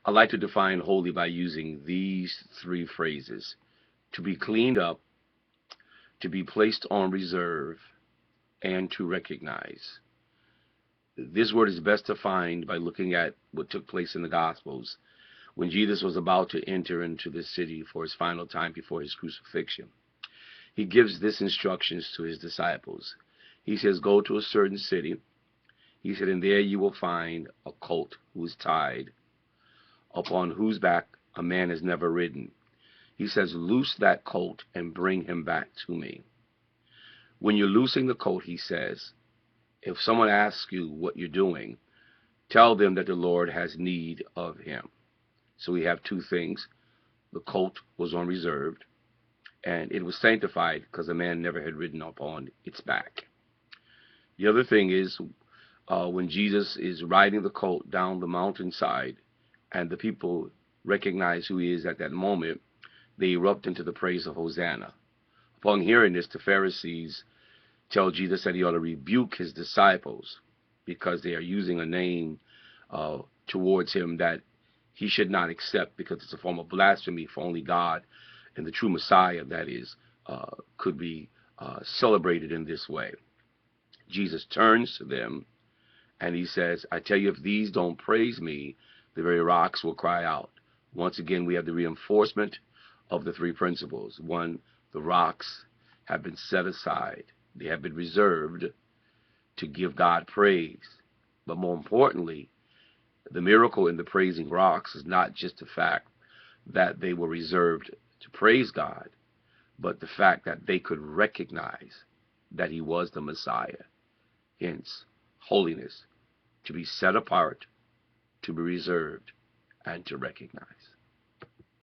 I like to define holy by using these three phrases: to be cleaned up, to be placed on reserve, and to recognize. This word is best defined by looking at what took place in the Gospels when Jesus was about to enter into the city for his final time before his crucifixion. He gives this instructions to his disciples. He says, "Go to a certain city." He said, "And there you will find a colt who is tied, upon whose back a man has never ridden." He says, "Loose that colt and bring him back to me." When you're loosing the colt, he says, if someone asks you what you're doing, tell them that the Lord has need of him. So we have two things. The colt was on reserve, and it was sanctified because a man never had ridden upon its back. The other thing is, when Jesus is riding the colt down the mountainside, and the people recognize who he is at that moment, they erupt into the praise of Hosanna. Upon hearing this, the Pharisees tell Jesus that he ought to rebuke his disciples because they are using a name towards him that he should not accept, because it's a form of blasphemy, for only God and the true Messiah, that is, could be celebrated in this way. Jesus turns to them and he says, "I tell you, if these don't praise me, the very rocks will cry out." Once again, we have the reinforcement of the three principles. One, the rocks have been set aside. They have been reserved to give God praise. But more importantly, the miracle in the praising rocks is not just the fact that they were reserved to praise God, but the fact that they could recognize that he was the Messiah. Hence, holiness, to be set apart, to be reserved, and to recognize.